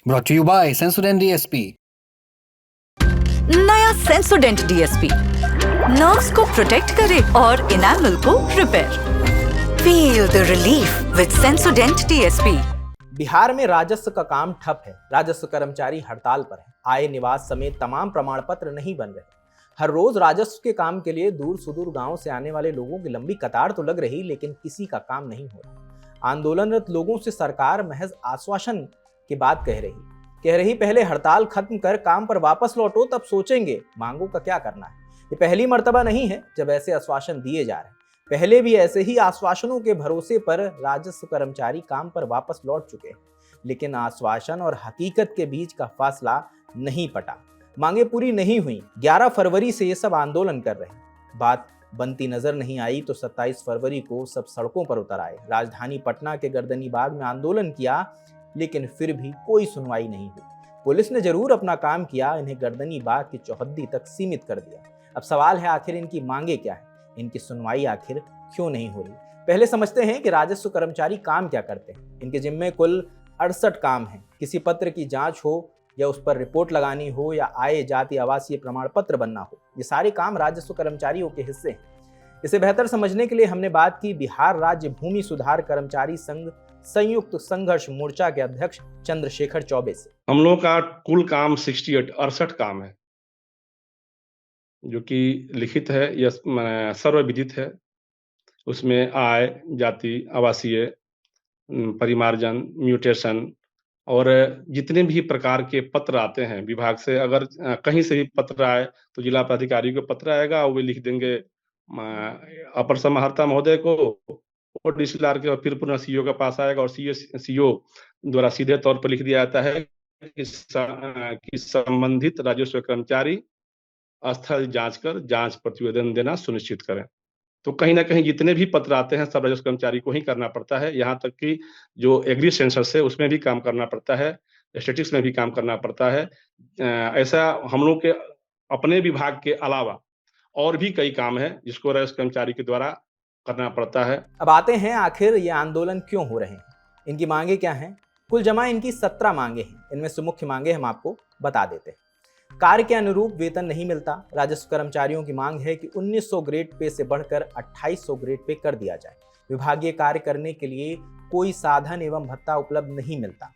Brought to you by Sensodyne DSP. नया सेंसोडेंट DSP nerves को protect करे और इनेमल को repair. Feel the relief with सेंसोडेंट DSP. Bihar में राजस्व का काम ठप है। राजस्व कर्मचारी हड़ताल पर है। आय निवास समेत तमाम प्रमाण पत्र नहीं बन रहे। हर रोज राजस्व के काम के लिए दूर सुदूर गांव से आने वाले लोगों की लंबी कतार तो लग रही, लेकिन किसी का काम नहीं हो रहा। आंदोलनरत लोगों से सरकार महज आश्वासन की बात कह रही पहले हड़ताल खत्म कर काम पर वापस लौटो, तब सोचेंगे मांगों का क्या करना है। ये पहली मर्तबा नहीं है जब ऐसे आश्वासन दिए जा रहे हैं। पहले भी ऐसे ही आश्वासनों के भरोसे पर राजस्व कर्मचारी काम पर वापस लौट चुके हैं, लेकिन आश्वासन और हकीकत के बीच का फासला नहीं पटा। मांगे पूरी नहीं हुई। 11 फरवरी से ये सब आंदोलन कर रहे हैं। बात बनती नजर नहीं आई तो 27 फरवरी को सब सड़कों पर उतर आए। राजधानी पटना के गर्दनी बाग में आंदोलन किया, लेकिन फिर भी कोई सुनवाई नहीं हुई। पुलिस ने जरूर अपना काम किया, इन्हें गर्दनी बाग की चौहद्दी तक सीमित कर दिया। अब सवाल है, आखिर इनकी मांगे क्या है? इनकी सुनवाई आखिर क्यों नहीं हो रही? पहले समझते हैं कि राजस्व कर्मचारी काम क्या करते हैं। इनके जिम्मे कुल 68 काम हैं। किसी पत्र की जांच हो या उस पर रिपोर्ट लगानी हो या आय जाति आवासीय प्रमाण पत्र बनना हो, ये सारे काम राजस्व कर्मचारियों के हिस्से हैं। इसे बेहतर समझने के लिए हमने बात की बिहार राज्य भूमि सुधार कर्मचारी संघ संयुक्त संघर्ष मोर्चा के अध्यक्ष चंद्रशेखर चौबे से। हम लोगों का कुल काम 68 काम है, जो कि लिखित है या सर्वविदित है। उसमें आय जाति आवासीय परिमार्जन म्यूटेशन और जितने भी प्रकार के पत्र आते हैं विभाग से, अगर कहीं से भी पत्र आए तो जिला पदाधिकारी को पत्र आएगा, वो लिख देंगे अपर समाहर्ता महोदय को और डीसीएलआर के, और फिर पुनः सीईओ के पास आएगा और सीईओ द्वारा सीधे तौर पर लिख दिया जाता है कि संबंधित राजस्व कर्मचारी स्थल जांच कर जांच प्रतिवेदन देना सुनिश्चित करें। तो कहीं ना कहीं जितने भी पत्र आते हैं सब राजस्व कर्मचारी को ही करना पड़ता है। यहाँ तक कि जो एग्री सेंसस है उसमें भी काम करना पड़ता है, स्टैटिस्टिक्स में भी काम करना पड़ता है। ऐसा हम लोग के अपने विभाग के अलावा और भी कई काम है जिसको राजस्व कर्मचारी के द्वारा करना पड़ता है। अब आते हैं, आखिर ये आंदोलन क्यों हो रहे हैं, इनकी मांगे क्या हैं? कुल जमा इनकी 17 मांगे हैं। इनमें से मुख्य मांगे हम आपको बता देते हैं। कार्य के अनुरूप वेतन नहीं मिलता। राजस्व कर्मचारियों की मांग है कि 1900 ग्रेड पे से बढ़कर 2800 ग्रेड पे कर दिया जाए। विभागीय कार्य करने के लिए कोई साधन एवं भत्ता उपलब्ध नहीं मिलता।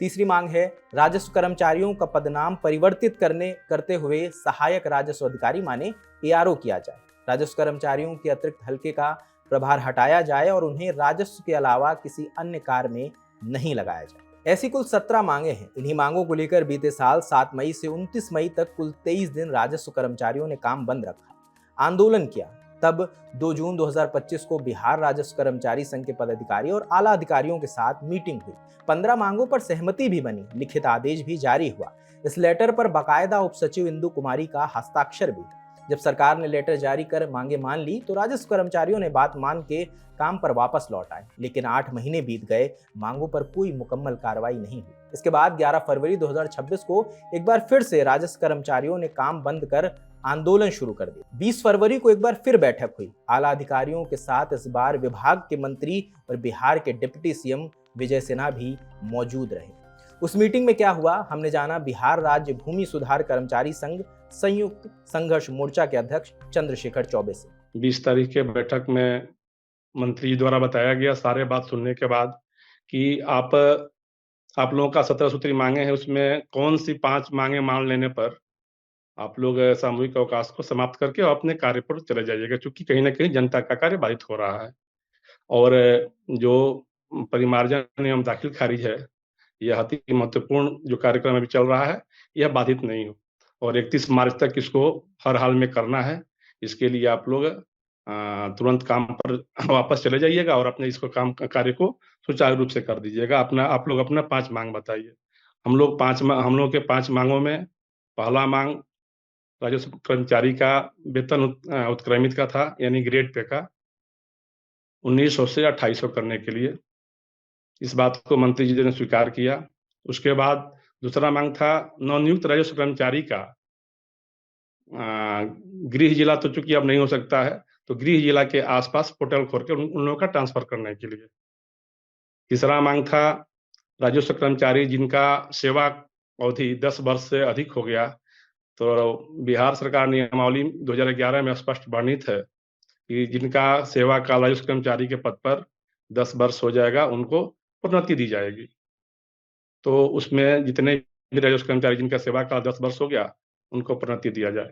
तीसरी मांग है राजस्व कर्मचारियों का पदनाम परिवर्तित करते हुए सहायक राजस्व अधिकारी माने एआरओ किया जाए। राजस्व कर्मचारियों के अतिरिक्त हल्के का प्रभार हटाया जाए और उन्हें राजस्व के अलावा किसी अन्य कार्य में नहीं लगाया जाए। ऐसी कुल 17 मांगे हैं। इन्हीं मांगों को लेकर बीते साल 7 मई से 29 मई तक कुल 23 दिन राजस्व कर्मचारियों ने काम बंद रखा, आंदोलन किया। तब 2 जून 2025 को बिहार राजस्व कर्मचारी संघ के पदाधिकारी और आला अधिकारियों के साथ मीटिंग हुई। 15 मांगों पर सहमति भी बनी, लिखित आदेश भी जारी हुआ। इस लेटर पर बाकायदा उप सचिव इंदु कुमारी का हस्ताक्षर भी। जब सरकार ने लेटर जारी कर मांगे मान ली तो राजस्व कर्मचारियों ने बात मान के काम पर वापस लौट आए, लेकिन 8 महीने बीत गए, मांगों पर कोई मुकम्मल कार्रवाई नहीं हुई। इसके बाद 11 फरवरी 2026 को एक बार फिर से राजस्व कर्मचारियों ने काम बंद कर आंदोलन शुरू कर दिया। 20 फरवरी को एक बार फिर बैठक हुई। आला अधिकारियों के साथ इस बार विभाग के मंत्री और बिहार के डिप्टी सीएम विजय सिन्हा भी मौजूद रहे। उस मीटिंग में क्या हुआ हमने जाना बिहार राज्य भूमि सुधार कर्मचारी संघ संयुक्त संघर्ष मोर्चा के अध्यक्ष चंद्रशेखर चौबे से। 20 तारीख के बैठक में मंत्री जी द्वारा बताया गया, सारे बात सुनने के बाद, कि आप लोगों का 17 सूत्री मांगे हैं, उसमें कौन सी 5 मांगे मान लेने पर आप लोग सामूहिक अवकाश को समाप्त करके अपने कार्य पर चले जाइएगा, क्योंकि कहीं ना कहीं जनता का कार्य बाधित हो रहा है। और जो परिमार्जन एवं दाखिल खारिज है, यह अति महत्वपूर्ण जो कार्यक्रम अभी चल रहा है, यह बाधित नहीं हो और 31 मार्च तक इसको हर हाल में करना है। इसके लिए आप लोग तुरंत काम पर वापस चले जाइएगा और अपने इसको कार्य को सुचारू रूप से कर दीजिएगा। आप लोग अपना 5 मांग बताइए। हम लोग के 5 मांगों में पहला मांग राजस्व कर्मचारी का वेतन उत्क्रमित का था, यानी ग्रेड पे का 1900 से 2800 करने के लिए। इस बात को मंत्री जी ने स्वीकार किया। उसके बाद दूसरा मांग था नवनियुक्त राजस्व कर्मचारी का गृह जिला तो चूंकि अब नहीं हो सकता है, तो गृह जिला के आसपास पोर्टल खोल के उन लोगों का ट्रांसफर करने के लिए। तीसरा मांग था राजस्व कर्मचारी जिनका सेवा अवधि 10 वर्ष से अधिक हो गया, तो बिहार सरकार नियमावली 2011 में स्पष्ट वर्णित है कि जिनका सेवा काल राजस्व कर्मचारी के पद पर 10 वर्ष हो जाएगा, उनको प्रोन्नति दी जाएगी। तो उसमें जितने भी राजस्व कर्मचारी जिनका सेवा काल 10 वर्ष हो गया, उनको प्रोन्नति दिया जाए।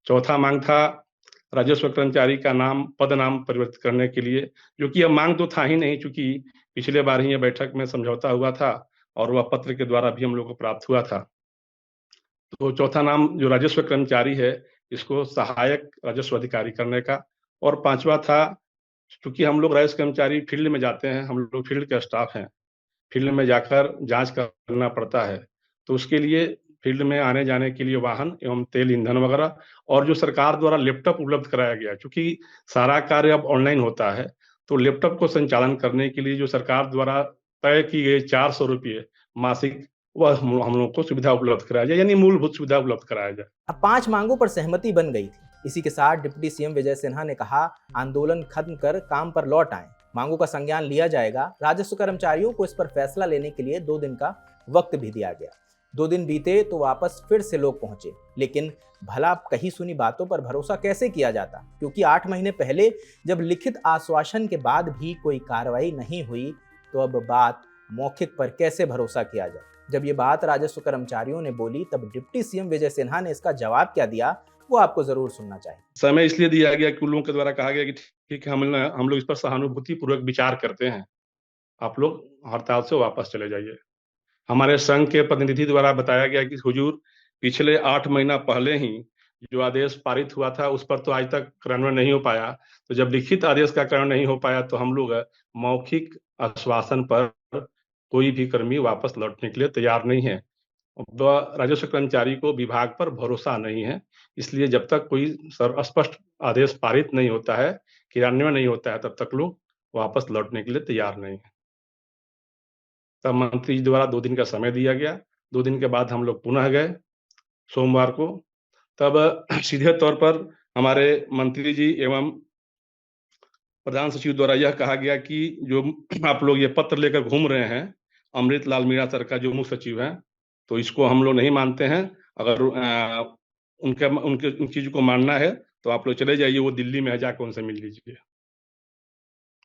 चौथा मांग था राजस्व कर्मचारी का नाम पद नाम परिवर्तित करने के लिए, जो कि यह मांग तो था ही नहीं, चूंकि पिछले बार ही यह बैठक में समझौता हुआ था और वह पत्र के द्वारा भी हम लोग को प्राप्त हुआ था। तो चौथा नाम जो राजस्व कर्मचारी है, इसको सहायक राजस्व अधिकारी करने का। और पांचवा था, क्योंकि हम लोग राजस्व कर्मचारी फील्ड में जाते हैं, हम लोग फील्ड के स्टाफ हैं, फील्ड में जाकर जांच करना पड़ता है, तो उसके लिए फील्ड में आने जाने के लिए वाहन एवं तेल ईंधन वगैरह, और जो सरकार द्वारा लैपटॉप उपलब्ध कराया गया, क्योंकि सारा कार्य अब ऑनलाइन होता है, तो लैपटॉप को संचालन करने के लिए जो सरकार द्वारा तय की गई 400 रुपये मासिक, वह हम लोग को सुविधा उपलब्ध कराया जाए, यानी मूलभूत सुविधा उपलब्ध कराया जाए। अब 5 मांगों पर सहमति बन गई थी। इसी के साथ डिप्टी सीएम विजय सिन्हा ने कहा, आंदोलन खत्म कर काम पर लौट आए, मांगों का संज्ञान लिया जाएगा। राजस्व कर्मचारियों को इस पर फैसला लेने के लिए 2 दिन का वक्त भी दिया गया। 2 दिन बीते तो वापस फिर से लोग पहुंचे, लेकिन भला कही सुनी बातों पर भरोसा कैसे किया जाता, क्योंकि 8 महीने पहले जब लिखित आश्वासन के बाद भी कोई कार्रवाई नहीं हुई, तो अब बात मौखिक पर कैसे भरोसा किया जाए। जब ये बात राजस्व कर्मचारियों ने बोली, तब डिप्टी सीएम विजय सिन्हा ने इसका जवाब क्या दिया, वो आपको जरूर सुनना चाहिए। समय इसलिए दिया गया कि उन लोगों के द्वारा कहा गया कि ठीक है, हम लोग इस पर सहानुभूति पूर्वक विचार करते हैं, आप लोग हड़ताल से वापस चले जाइए। हमारे संघ के प्रतिनिधि द्वारा बताया गया कि हुजूर, पिछले 8 महीना पहले ही जो आदेश पारित हुआ था, उस पर तो आज तक कार्यान्वयन नहीं हो पाया। तो जब लिखित आदेश का कार्यान्वयन नहीं हो पाया, तो हम लोग मौखिक आश्वासन पर कोई भी कर्मी वापस लौटने के लिए तैयार नहीं है। राजस्व कर्मचारी को विभाग पर भरोसा नहीं है, इसलिए जब तक कोई स्पष्ट आदेश पारित नहीं होता है, क्रियान्वयन नहीं होता है, तब तक लोग वापस लौटने के लिए तैयार नहीं है। तब मंत्री जी द्वारा 2 दिन का समय दिया गया। 2 दिन के बाद हम लोग पुनः गए सोमवार को। तब सीधे तौर पर हमारे मंत्री जी एवं प्रधान सचिव द्वारा यह कहा गया कि जो आप लोग ये पत्र लेकर घूम रहे हैं, अमृत लाल मीणा सर का जो मुख्य सचिव है, तो इसको हम लोग नहीं मानते हैं। अगर उन चीज को मानना है तो आप लोग चले जाइए, वो दिल्ली में है, जाकर उनसे मिल लीजिए।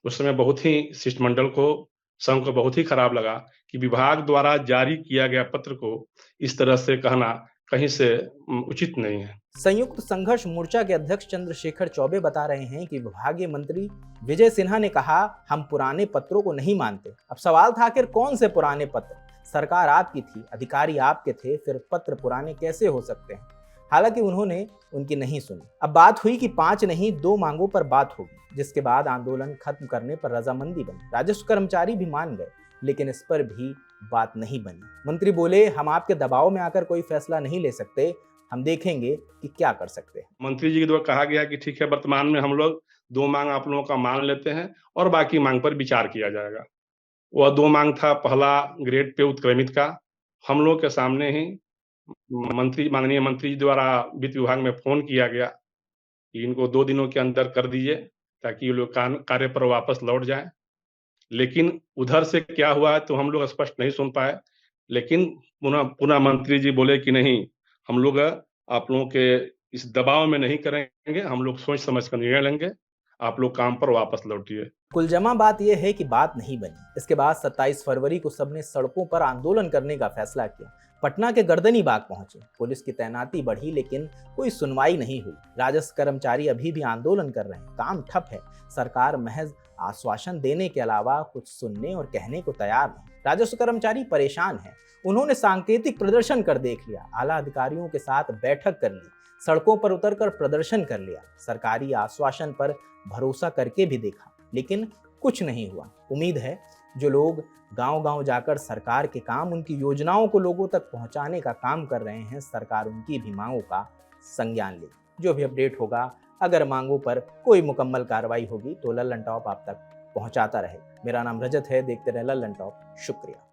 उस समय बहुत ही शिष्टमंडल को, संघ को बहुत ही खराब लगा कि विभाग द्वारा जारी किया गया पत्र को इस तरह से कहना कहीं से उचित नहीं है। संयुक्त संघर्ष मोर्चा के अध्यक्ष चंद्रशेखर चौबे बता रहे हैं कि विभागीय मंत्री विजय सिन्हा ने कहा, हम पुराने पत्रों को नहीं मानते। अब सवाल था, आखिर कौन से पुराने पत्र? सरकार आपकी थी, अधिकारी आपके थे, फिर पत्र पुराने कैसे हो सकते हैं? हालांकि उन्होंने उनकी नहीं सुनी। अब बात हुई कि 5 नहीं 2 मांगों पर बात होगी, जिसके बाद आंदोलन खत्म करने पर रजामंदी बनी। राजस्व कर्मचारी भी मान गए, लेकिन इस पर भी बात नहीं बनी। मंत्री बोले, हम आपके दबाव में आकर कोई फैसला नहीं ले सकते, हम देखेंगे कि क्या कर सकते हैं। मंत्री जी के द्वारा कहा गया कि ठीक है, वर्तमान में हम लोग 2 मांग आप लोगों का मान लेते हैं और बाकी मांग पर विचार किया जाएगा। वह 2 मांग था, पहला ग्रेड पे उत्क्रमित का। हम लोग के सामने ही माननीय मंत्री जी द्वारा वित्त विभाग में फोन किया गया कि इनको 2 दिनों के अंदर कर दीजिए ताकि ये लोग कार्य पर वापस लौट जाएं। लेकिन उधर से क्या हुआ तो हम लोग स्पष्ट नहीं सुन पाए। लेकिन पुनः मंत्री जी बोले कि नहीं, हम लोग आप लोगों के इस दबाव में नहीं करेंगे, हम लोग सोच समझ कर निर्णय लेंगे, आप लोग काम पर वापस लौटिए। कुल जमा बात यह है कि बात नहीं बनी। इसके बाद 27 फरवरी को सबने सड़कों पर आंदोलन करने का फैसला किया। पटना के गर्दनी बाग पहुंचे, पुलिस की तैनाती बढ़ी, लेकिन कोई सुनवाई नहीं हुई। राजस्व कर्मचारी अभी भी आंदोलन कर रहे हैं, काम ठप है। सरकार महज आश्वासन देने के अलावा कुछ सुनने और कहने को तैयार नहीं। राजस्व कर्मचारी परेशान है। उन्होंने सांकेतिक प्रदर्शन कर देख लिया, आला अधिकारियों के साथ बैठक कर ली, सड़कों पर उतरकर प्रदर्शन कर लिया, सरकारी आश्वासन पर भरोसा करके भी देखा, लेकिन कुछ नहीं हुआ। उम्मीद है जो लोग गांव-गांव जाकर सरकार के काम, उनकी योजनाओं को लोगों तक पहुंचाने का काम कर रहे हैं, सरकार उनकी भी मांगों का संज्ञान ले। जो भी अपडेट होगा, अगर मांगों पर कोई मुकम्मल कार्रवाई होगी तो लल्लन टॉप आप तक पहुंचाता रहे। मेरा नाम रजत है, देखते रहे लल्लन टॉप। शुक्रिया।